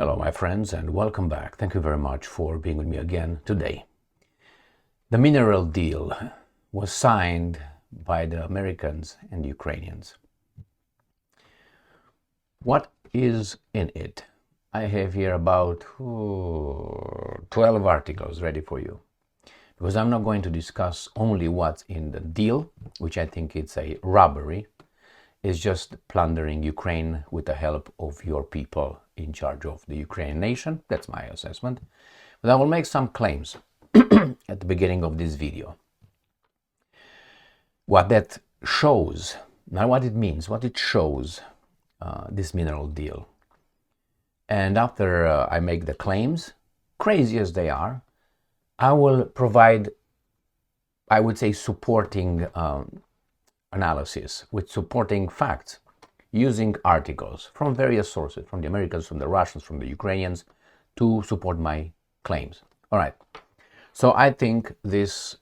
Hello, my friends, and welcome back. Thank you very much for being with me again today. The mineral deal was signed by the Americans and Ukrainians. What is in it? I have here about 12 articles ready for you, because I'm not going to discuss only what's in the deal, which I think it's a robbery. It's just plundering Ukraine with the help of your people in charge of the Ukrainian nation. That's my assessment. But I will make some claims at the beginning of this video. What that shows, not what it means, what it shows, this mineral deal. And after I make the claims, crazy as they are, I will provide, I would say, supporting analysis with supporting facts using articles from various sources, from the Americans, from the Russians, from the Ukrainians, to support my claims. All right. So I think this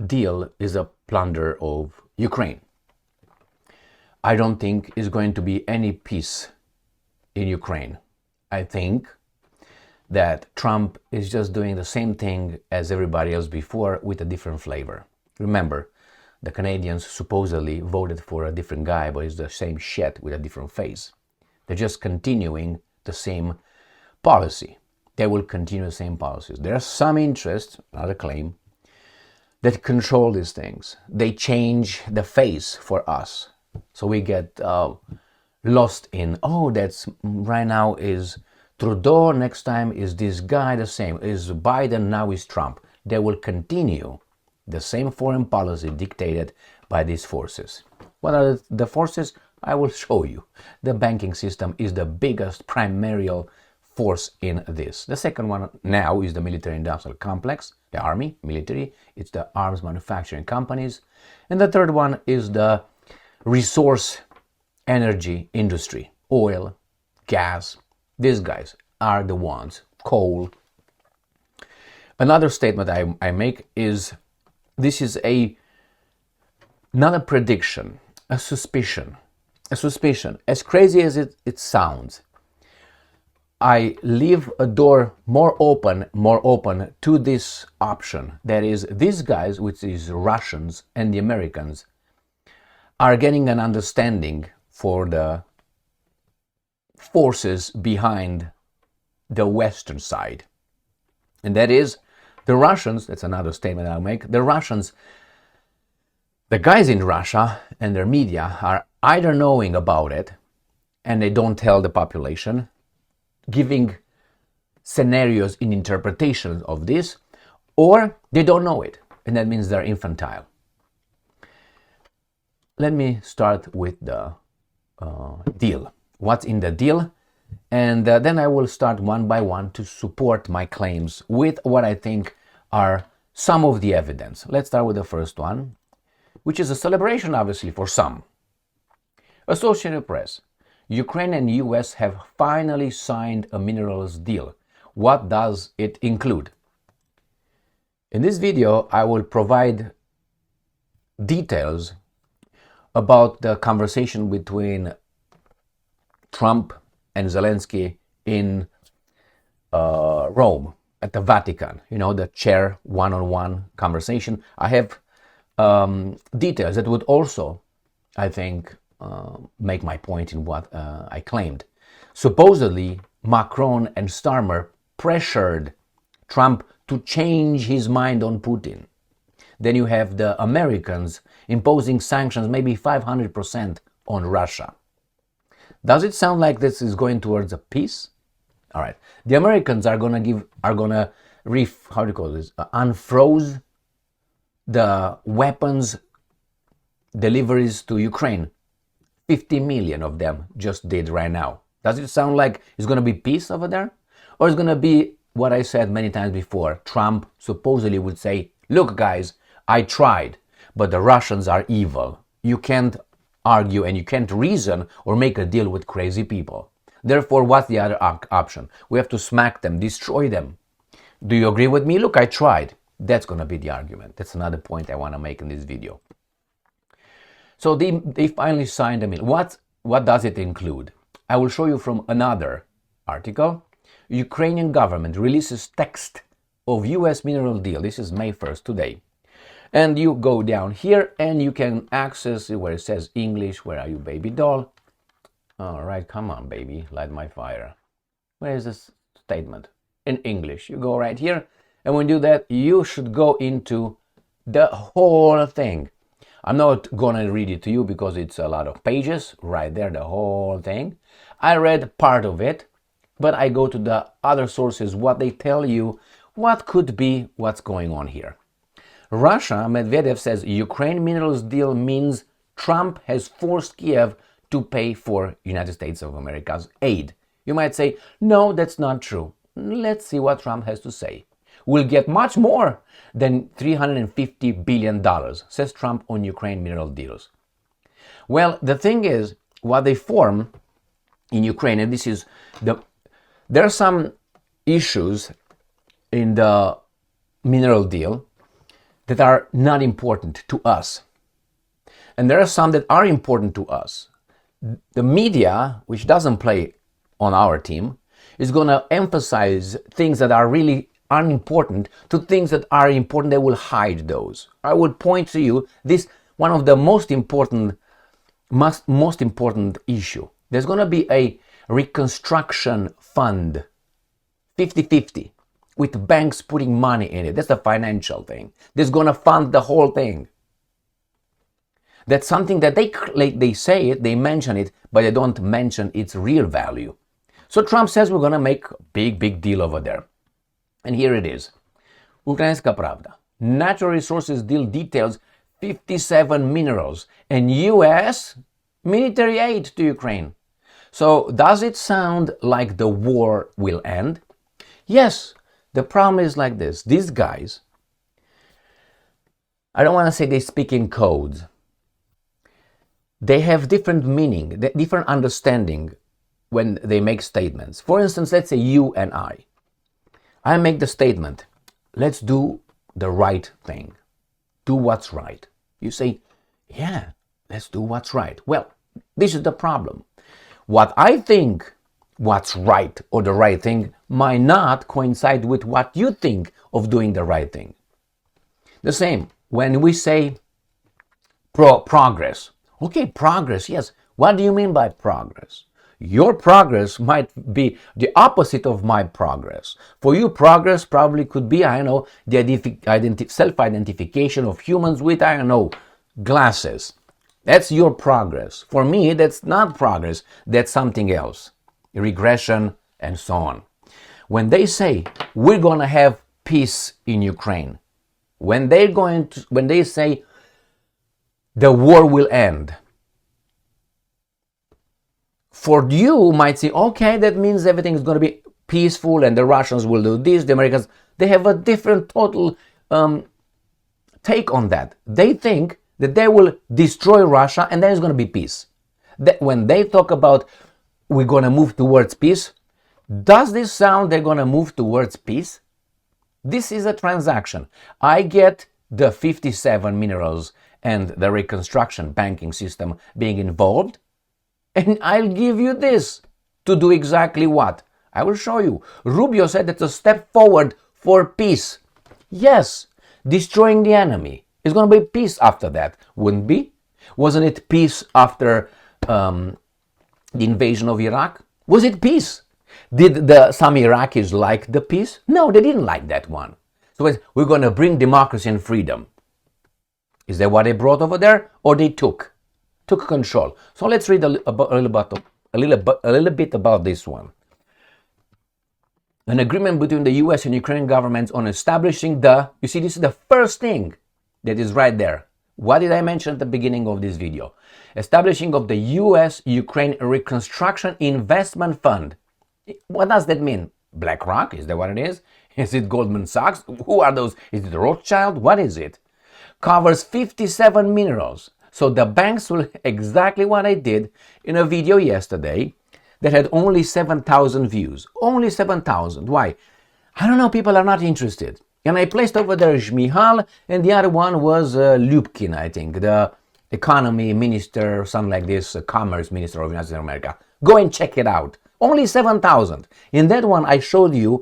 deal is a plunder of Ukraine. I don't think is going to be any peace in Ukraine. I think that Trump is just doing the same thing as everybody else before with a different flavor. Remember, the Canadians supposedly voted for a different guy, but it's the same shit with a different face. They're just continuing the same policy. They will continue the same policies. There are some interests, another claim, that control these things. They change the face for us. So we get lost in, oh, that's right now is Trudeau, next time is this guy, the same. Is Biden, now is Trump. They will continue the same foreign policy dictated by these forces. What are the forces? I will show you. The banking system is the biggest primary force in this. The second one now is the military-industrial complex, the army, military. It's the arms manufacturing companies. And the third one is the resource energy industry, oil, gas. These guys are the ones, coal. Another statement I make is this is not a prediction, a suspicion. As crazy as it sounds, I leave a door more open to this option. That is, these guys, which is Russians and the Americans, are getting an understanding for the forces behind the Western side. And that is, the Russians, that's another statement I'll make, the Russians, the guys in Russia and their media are either knowing about it and they don't tell the population, giving scenarios in interpretation of this, or they don't know it, and that means they're infantile. Let me start with the deal. What's in the deal? And then I will start one by one to support my claims with what I think are some of the evidence. Let's start with the first one, which is a celebration, obviously, for some. Associated Press. Ukraine and US have finally signed a minerals deal. What does it include? In this video, I will provide details about the conversation between Trump and Zelenskyy in Rome at the Vatican, the chair one-on-one conversation. I have details that would also, I think, make my point in what I claimed. Supposedly, Macron and Starmer pressured Trump to change his mind on Putin. Then you have the Americans imposing sanctions, maybe 500% on Russia. Does it sound like this is going towards a peace? All right. The Americans are gonna unfroze the weapons deliveries to Ukraine. 50 million of them just did right now. Does it sound like it's gonna be peace over there? Or it's gonna be what I said many times before? Trump supposedly would say, look guys, I tried, but the Russians are evil. You can't argue and you can't reason or make a deal with crazy people. Therefore, what's the other option? We have to smack them, destroy them. Do you agree with me? Look, I tried. That's going to be the argument. That's another point I want to make in this video. So they finally signed a deal. What does it include? I will show you from another article. Ukrainian government releases text of US mineral deal. This is May 1st, today. And you go down here and you can access it where it says English. Where are you, baby doll? All right, come on, baby, light my fire. Where is this statement? In English. You go right here. And when you do that, you should go into the whole thing. I'm not going to read it to you because it's a lot of pages. Right there, the whole thing. I read part of it, but I go to the other sources, what they tell you, what could be what's going on here. Russia, Medvedev says, Ukraine minerals deal means Trump has forced Kyiv to pay for United States of America's aid. You might say, no, that's not true. Let's see what Trump has to say. We'll get much more than $350 billion, says Trump on Ukraine mineral deals. Well, the thing is, what they form in Ukraine, and this is there are some issues in the mineral deal that are not important to us. And there are some that are important to us. The media, which doesn't play on our team, is going to emphasize things that are really unimportant to things that are important. They will hide those. I would point to you this one of the most important issue. There's going to be a reconstruction fund, 50-50, with banks putting money in it. That's the financial thing. That's going to fund the whole thing. That's something that they say it, they mention it, but they don't mention its real value. So Trump says we're going to make a big deal over there. And here it is. Ukrainska Pravda. Natural resources deal details 57 minerals and US military aid to Ukraine. So does it sound like the war will end? Yes. The problem is like this. These guys, I don't want to say they speak in codes. They have different meaning, different understanding when they make statements. For instance, let's say you and I make the statement, let's do the right thing. Do what's right. You say, yeah, let's do what's right. Well, this is the problem. What I think what's right or the right thing might not coincide with what you think of doing the right thing. The same when we say progress. Okay, progress, yes. What do you mean by progress? Your progress might be the opposite of my progress. For you, progress probably could be, the self-identification of humans with, glasses. That's your progress. For me, that's not progress. That's something else. Regression and so on. When they say we're going to have peace in Ukraine, when they say the war will end, for you might say, okay, that means everything is going to be peaceful and the Russians will do this, the Americans, they have a different total take on that. They think that they will destroy Russia and then it's going to be peace. That when they talk about we're going to move towards peace, does this sound they're going to move towards peace? This is a transaction. I get the 57 minerals and the reconstruction banking system being involved, and I'll give you this to do exactly what? I will show you. Rubio said it's a step forward for peace. Yes, destroying the enemy. It's going to be peace after that. Wouldn't be? Wasn't it peace after the invasion of Iraq? Was it peace? Did some Iraqis like the peace? No, they didn't like that one. So we're going to bring democracy and freedom. Is that what they brought over there? Or they took control? So let's read a little bit about this one. An agreement between the US and Ukrainian governments on establishing you see, this is the first thing that is right there. What did I mention at the beginning of this video? Establishing of the US-Ukraine Reconstruction Investment Fund. What does that mean? BlackRock? Is that what it is? Is it Goldman Sachs? Who are those? Is it Rothschild? What is it? Covers 57 minerals. So the banks will exactly what I did in a video yesterday that had only 7,000 views. Only 7,000. Why? I don't know, people are not interested. And I placed over there Shmihal, and the other one was Lubkin, I think, the economy minister, something like this, commerce minister of the United States of America. Go and check it out. Only 7,000. In that one, I showed you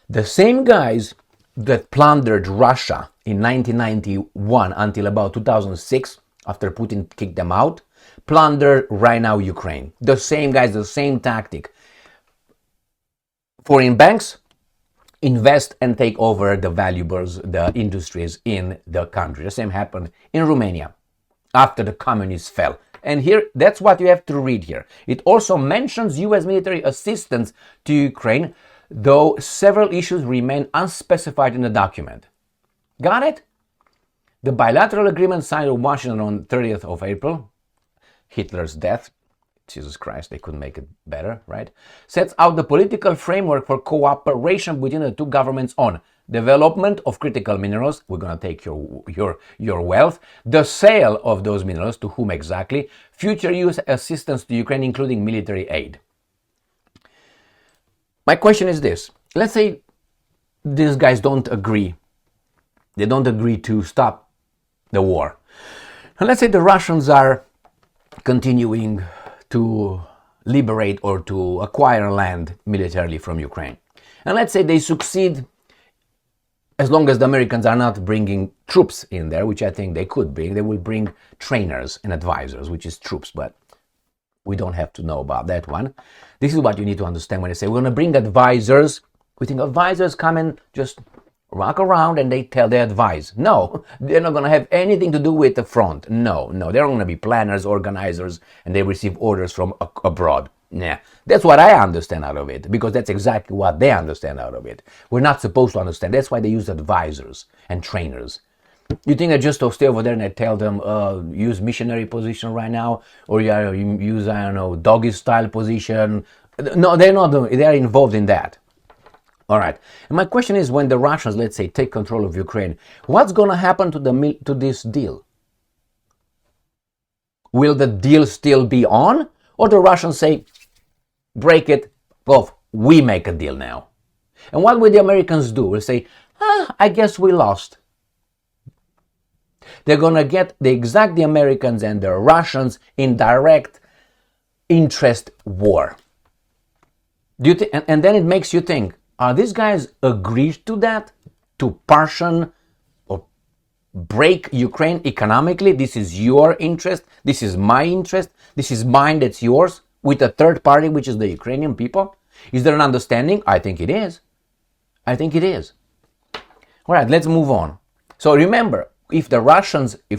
the same guys that plundered Russia in 1991 until about 2006, after Putin kicked them out, plunder right now Ukraine. The same guys, the same tactic. Foreign banks invest and take over the valuables, the industries in the country. The same happened in Romania after the communists fell. And here, that's what you have to read here. It also mentions US military assistance to Ukraine, though several issues remain unspecified in the document. Got it? The bilateral agreement signed in Washington on 30th of April, Hitler's death, Jesus Christ, they couldn't make it better, right? Sets out the political framework for cooperation between the two governments on development of critical minerals, we're going to take your wealth, the sale of those minerals, to whom exactly, future use assistance to Ukraine, including military aid. My question is this. Let's say these guys don't agree. They don't agree to stop the war. And let's say the Russians are continuing to liberate or to acquire land militarily from Ukraine. And let's say they succeed, as long as the Americans are not bringing troops in there, which I think they could bring. They will bring trainers and advisors, which is troops, but we don't have to know about that one. This is what you need to understand when they say we're going to bring advisors. We think advisors come and just walk around and they advise. No, they're not going to have anything to do with the front. No, they're going to be planners, organizers, and they receive orders from abroad. Nah, that's what I understand out of it, because that's exactly what they understand out of it. We're not supposed to understand. That's why they use advisors and trainers. You think I just stay over there and I tell them, use missionary position right now, or use, I don't know, doggy style position? No, they're not. They're involved in that. All right. And my question is, when the Russians, let's say, take control of Ukraine, what's going to happen to this deal? Will the deal still be on, or the Russians say, break it off, we make a deal now? And what will the Americans do? Will say, I guess we lost. They're going to get the Americans and the Russians in direct interest war. And then it makes you think, are these guys agreed to that? To partition or break Ukraine economically? This is your interest. This is my interest. This is mine, that's yours. With a third party, which is the Ukrainian people? Is there an understanding? I think it is. I think it is. All right, let's move on. So remember, if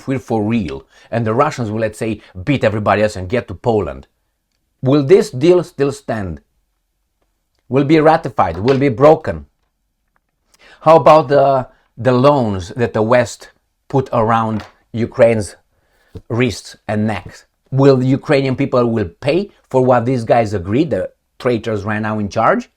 we're for real, and the Russians will, let's say, beat everybody else and get to Poland, will this deal still stand? Will be ratified? Will be broken? How about the loans that the West put around Ukraine's wrists and necks? Will the Ukrainian people pay for what these guys agreed, the traitors right now in charge?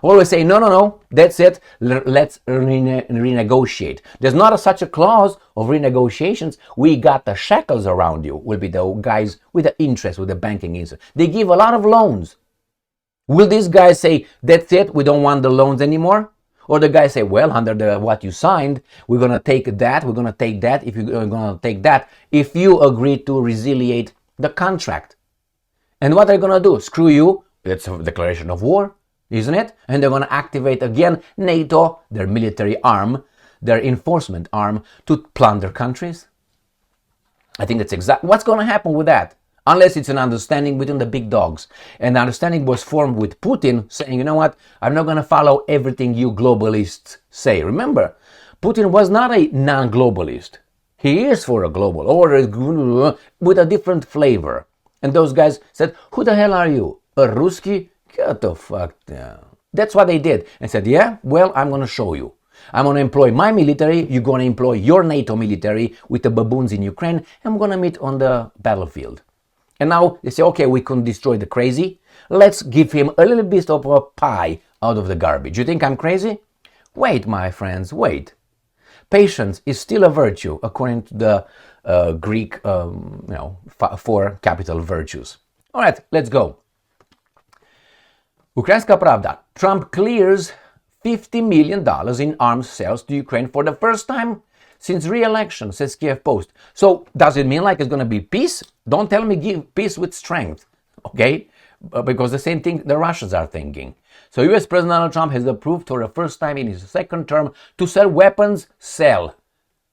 Always say, no, that's it, let's renegotiate. There's not such a clause of renegotiations. We got the shekels around you, will be the guys with the interest, with the banking interest. They give a lot of loans. Will these guys say, that's it, we don't want the loans anymore? Or the guys say, well, under what you signed, we're going to take that, we're going to take that, if you're going to take that, if you agree to resiliate the contract. And what are they going to do? Screw you, it's a declaration of war, isn't it? And they're going to activate again NATO, their military arm, their enforcement arm, to plunder countries. I think that's exactly what's going to happen with that. Unless it's an understanding between the big dogs. And the understanding was formed with Putin saying, you know what, I'm not going to follow everything you globalists say. Remember, Putin was not a non-globalist. He is for a global order with a different flavor. And those guys said, who the hell are you? A Ruski? Get the fuck down. That's what they did. And said, yeah, well, I'm going to show you. I'm going to employ my military, you're going to employ your NATO military with the baboons in Ukraine, and we're going to meet on the battlefield. And now they say, okay, we can destroy the crazy. Let's give him a little bit of a pie out of the garbage. You think I'm crazy? Wait, my friends, wait. Patience is still a virtue, according to the Greek, 4 capital virtues. All right, let's go. Ukrainska Pravda. Trump clears $50 million in arms sales to Ukraine for the first time since re-election, says Kyiv Post. So does it mean like it's going to be peace? Don't tell me give peace with strength, okay? because the same thing the Russians are thinking. So US President Donald Trump has approved for the first time in his second term to sell weapons. Sell.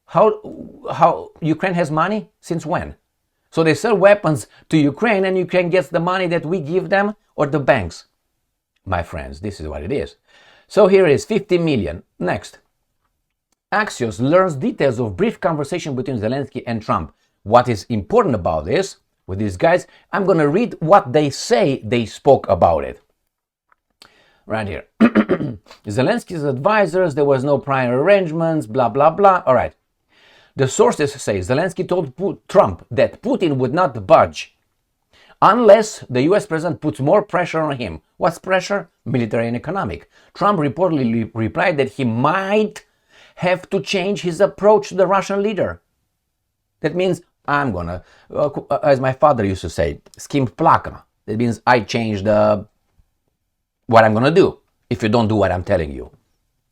How Ukraine has money? Since when? So they sell weapons to Ukraine and Ukraine gets the money that we give them or the banks. My friends, this is what it is. So here is 50 million. Next. Axios learns details of brief conversation between Zelenskyy and Trump. What is important about this, with these guys, I'm going to read what they say they spoke about it. Right here. Zelensky's advisors, there was no prior arrangements, blah, blah, blah. All right. The sources say Zelenskyy told Trump that Putin would not budge unless the US president puts more pressure on him. What's pressure? Military and economic. Trump reportedly replied that he might have to change his approach to the Russian leader. That means I'm gonna, as my father used to say, skim plaka. That means I change what I'm gonna do if you don't do what I'm telling you.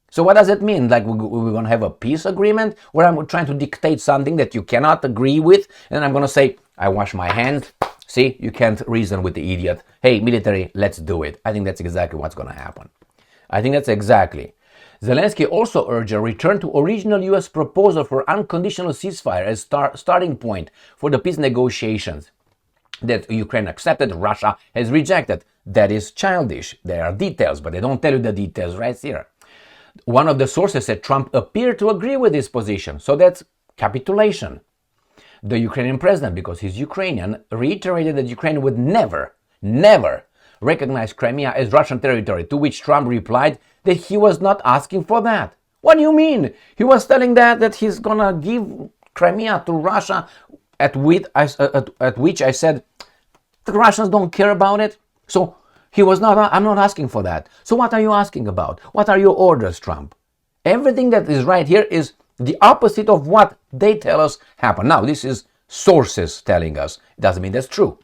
So what does it mean? Like we're gonna have a peace agreement where I'm trying to dictate something that you cannot agree with, and I'm gonna say, I wash my hands. See, you can't reason with the idiot. Hey, military, let's do it. I think that's exactly what's gonna happen. I think that's exactly. Zelenskyy also urged a return to original US proposal for unconditional ceasefire as starting point for the peace negotiations that Ukraine accepted, Russia has rejected. That is childish. There are details, but they don't tell you the details right here. One of the sources said Trump appeared to agree with this position, so that's capitulation. The Ukrainian president, because he's Ukrainian, reiterated that Ukraine would never recognize Crimea as Russian territory, to which Trump replied that he was not asking for that. What do you mean? He was telling that he's gonna give Crimea to Russia, at which I said, the Russians don't care about it. So I'm not asking for that. So what are you asking about? What are your orders, Trump? Everything that is right here is the opposite of what they tell us happened. Now, this is sources telling us. It doesn't mean that's true.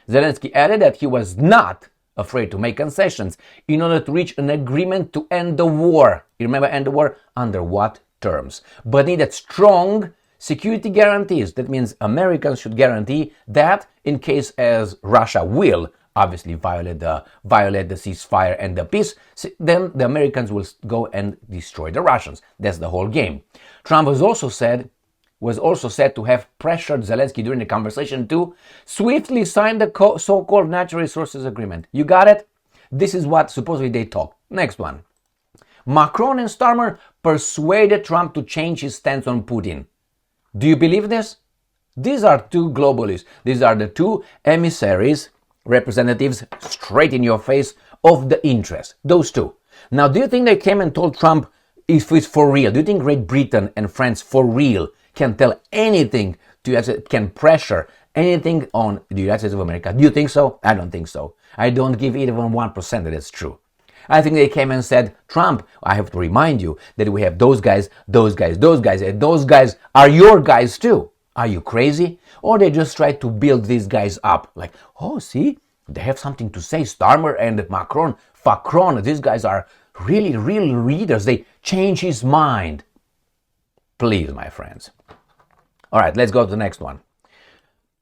Zelenskyy added that he was not afraid to make concessions in order to reach an agreement to end the war. You remember, end the war? Under what terms? But needed strong security guarantees. That means Americans should guarantee that in case as Russia will obviously violate the ceasefire and the peace, then the Americans will go and destroy the Russians. That's the whole game. Trump was also said to have pressured Zelenskyy during the conversation to swiftly sign the so-called natural resources agreement. You got it? This is what supposedly they talk. Next one. Macron and Starmer persuaded Trump to change his stance on Putin. Do you believe this? These are two globalists. These are the two emissaries, representatives straight in your face of the interest. Those two. Now, do you think they came and told Trump if it's for real? Do you think Great Britain and France for real can tell anything can pressure anything on the United States of America? Do you think so? I don't think so. I don't give even 1% that it's true. I think they came and said, Trump, I have to remind you that we have those guys, and those guys are your guys too. Are you crazy? Or they just try to build these guys up. Like, oh, see, they have something to say. Starmer and Macron, these guys are really real leaders. They change his mind. Please, my friends. All right, let's go to the next one.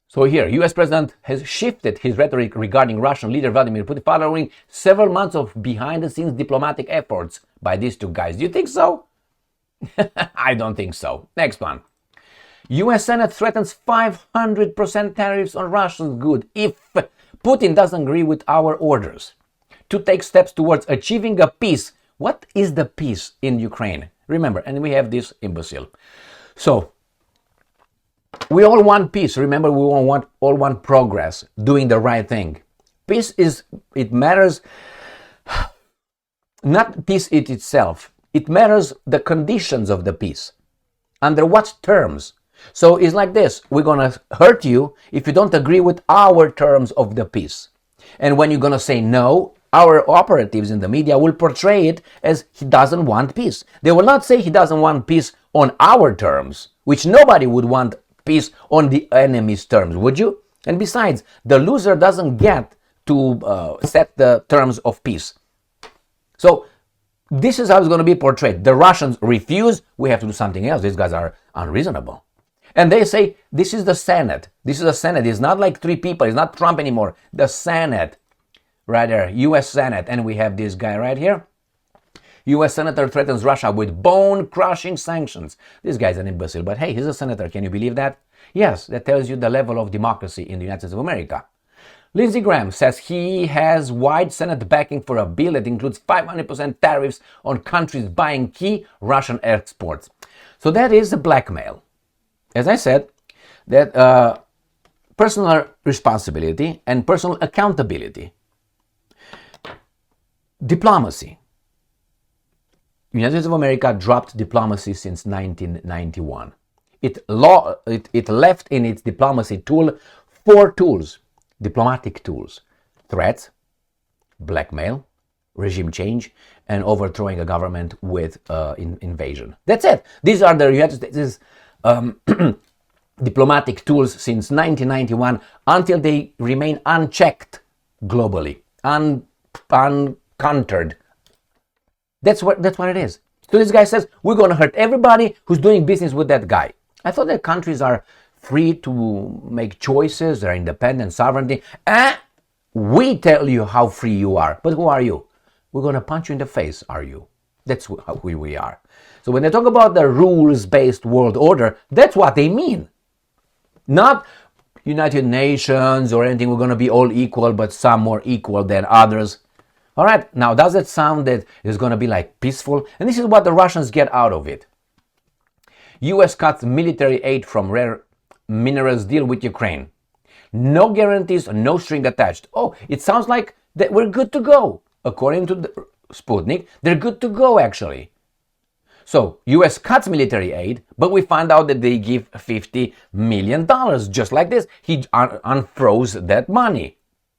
So here, US President has shifted his rhetoric regarding Russian leader Vladimir Putin following several months of behind-the-scenes diplomatic efforts by these two guys. Do you think so? I don't think so. Next one. US Senate threatens 500% tariffs on Russian goods if Putin doesn't agree with our orders to take steps towards achieving a peace. What is the peace in Ukraine? Remember, and we have this imbecile. So, we all want peace. Remember, we all want progress, doing the right thing. Peace it matters, not peace itself. It matters the conditions of the peace. Under what terms? So it's like this. We're going to hurt you if you don't agree with our terms of the peace. And when you're going to say no, our operatives in the media will portray it as he doesn't want peace. They will not say he doesn't want peace on our terms, which nobody would want peace on the enemy's terms, would you? And besides, the loser doesn't get to set the terms of peace. So this is how it's going to be portrayed. The Russians refuse, we have to do something else. These guys are unreasonable. And they say, this is the Senate. This is the Senate. It's not like 3 people. It's not Trump anymore. The Senate. Right there. US Senate. And we have this guy right here. US Senator threatens Russia with bone-crushing sanctions. This guy's an imbecile. But hey, he's a senator. Can you believe that? Yes, that tells you the level of democracy in the United States of America. Lindsey Graham says he has wide Senate backing for a bill that includes 500% tariffs on countries buying key Russian exports. So that is a blackmail. As I said, that personal responsibility and personal accountability. Diplomacy. United States of America dropped diplomacy since 1991. It left in its diplomacy tool 4 tools, diplomatic tools: threats, blackmail, regime change, and overthrowing a government with invasion. That's it. These are the United States' diplomatic tools since 1991 until they remain unchecked globally, uncountered. That's what it is. So this guy says, we're going to hurt everybody who's doing business with that guy. I thought that countries are free to make choices, they're independent, sovereignty. We tell you how free you are. But who are you? We're going to punch you in the face, are you? That's who we are. So when they talk about the rules-based world order, that's what they mean. Not United Nations or anything, we're going to be all equal, but some more equal than others. All right, now does it sound that it's going to be like peaceful? And this is what the Russians get out of it. US cuts military aid from rare minerals deal with Ukraine. No guarantees, no string attached. Oh, it sounds like that we're good to go. According to the Sputnik, they're good to go actually. So US cuts military aid, but we find out that they give $50 million. Just like this, he unfroze that money.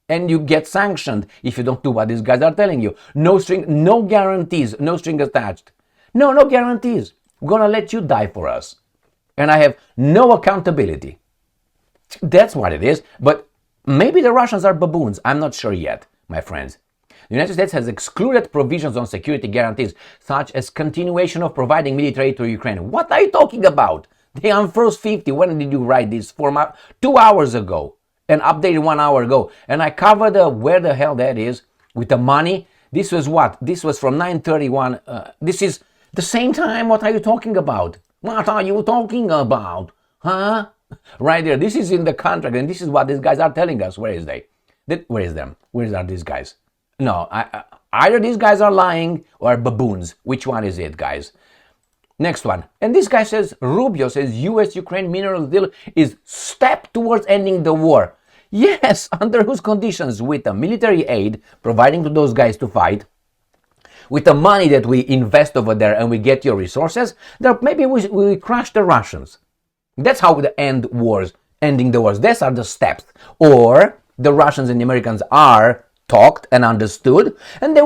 And you get sanctioned if you don't do what these guys are telling you. No string, no guarantees, no string attached. No guarantees. We're going to let you die for us. And I have no accountability. That's what it is. But maybe the Russians are baboons. I'm not sure yet, my friends. The United States has excluded provisions on security guarantees, such as continuation of providing military aid to Ukraine. What are you talking about? They unfroze 50. When did you write this? 2 hours ago. And updated 1 hour ago. And I covered where the hell that is with the money. This was what? This was from 9:31. This is the same time. What are you talking about? What are you talking about? Huh? Right there. This is in the contract. And this is what these guys are telling us. Where is they? Where is them? Where are these guys? No, either these guys are lying or baboons. Which one is it, guys? Next one. And this guy says, Rubio says US-Ukr Minerals Deal is step towards ending the war. Yes, under whose conditions? With the military aid providing to those guys to fight, with the money that we invest over there and we get your resources, that maybe we crush the Russians. That's how we end wars, ending the wars. These are the steps. Or the Russians and the Americans are talked and understood, and they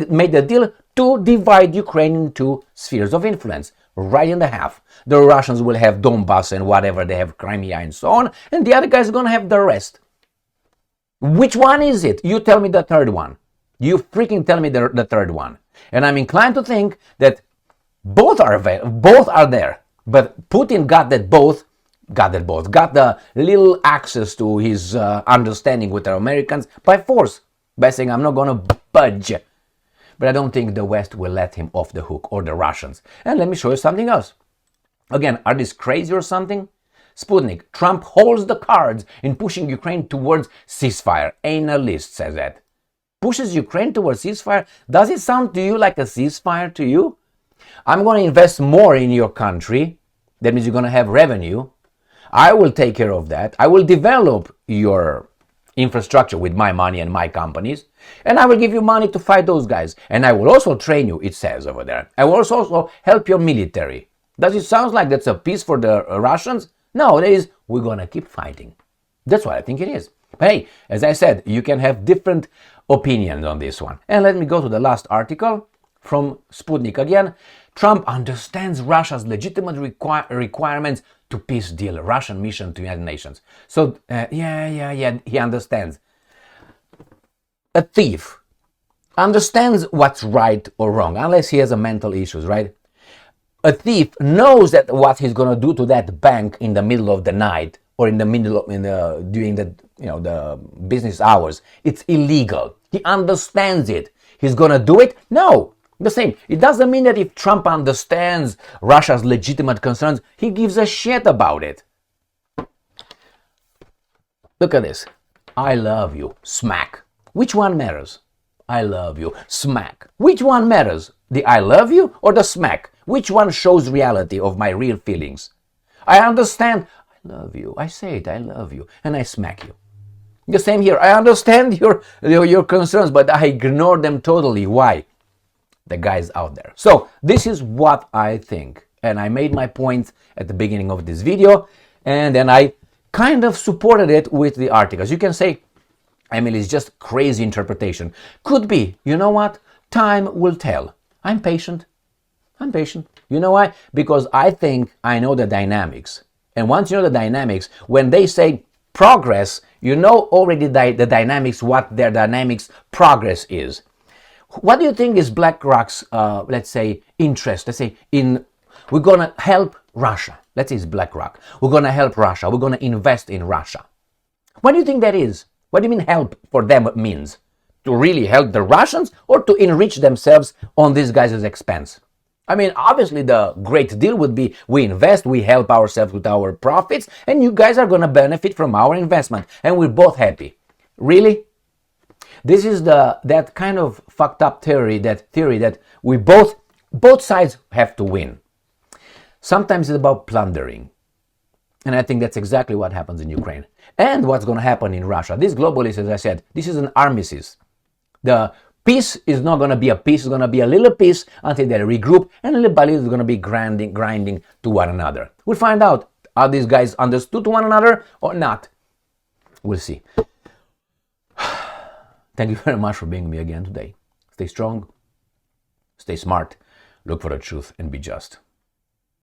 made a deal to divide Ukraine into spheres of influence, right in the half. The Russians will have Donbass and whatever they have, Crimea and so on, and the other guys are going to have the rest. Which one is it? You tell me the third one. You freaking tell me the third one. And I'm inclined to think that both are there. But Putin got the little access to his understanding with the Americans by force, by saying, I'm not going to budge. But I don't think the West will let him off the hook, or the Russians. And let me show you something else. Again, are these crazy or something? Sputnik, Trump holds the cards in pushing Ukraine towards ceasefire. Analyst says that. Pushes Ukraine towards ceasefire? Does it sound to you like a ceasefire to you? I'm going to invest more in your country. That means you're going to have revenue. I will take care of that. I will develop your infrastructure with my money and my companies. And I will give you money to fight those guys. And I will also train you, it says over there. I will also help your military. Does it sound like that's a peace for the Russians? No, it is, we're going to keep fighting. That's what I think it is. But hey, as I said, you can have different opinions on this one. And let me go to the last article from Sputnik again. Trump understands Russia's legitimate requirements to peace deal, Russian mission to United Nations. So, he understands. A thief understands what's right or wrong, unless he has a mental issues, right? a thief knows that what he's going to do to that bank in the middle of the night or in the middle of, during the the business hours, it's illegal. He understands it. He's going to do it? No. The same. It doesn't mean that if Trump understands Russia's legitimate concerns, he gives a shit about it. Look at this. I love you. Smack. Which one matters? I love you. Smack. Which one matters? The I love you or the smack? Which one shows reality of my real feelings? I understand. I love you. I say it. I love you. And I smack you. The same here. I understand your concerns, but I ignore them totally. Why? The guy's out there. So this is what I think. And I made my point at the beginning of this video. And then I kind of supported it with the articles. You can say, Emily, it's just crazy interpretation. Could be. You know what? Time will tell. I'm patient. I'm patient. You know why? Because I think I know the dynamics. And once you know the dynamics, when they say progress, you know already the dynamics, what their dynamics progress is. What do you think is BlackRock's, let's say, interest? Let's say, we're going to help Russia. Let's say it's BlackRock. We're going to help Russia. We're going to invest in Russia. What do you think that is? What do you mean help for them means? To really help the Russians or to enrich themselves on these guys' expense? I mean, obviously the great deal would be we invest, we help ourselves with our profits, and you guys are going to benefit from our investment, and we're both happy. Really? This is that kind of fucked up theory that we both sides have to win. Sometimes it's about plundering. And I think that's exactly what happens in Ukraine. And what's going to happen in Russia. These globalists, as I said, this is an armistice. The peace is not going to be a peace, it's going to be a little peace until they regroup, and little by little it's going to be grinding to one another. We'll find out, are these guys understood to one another or not? We'll see. Thank you very much for being with me again today. Stay strong, stay smart, look for the truth, and be just.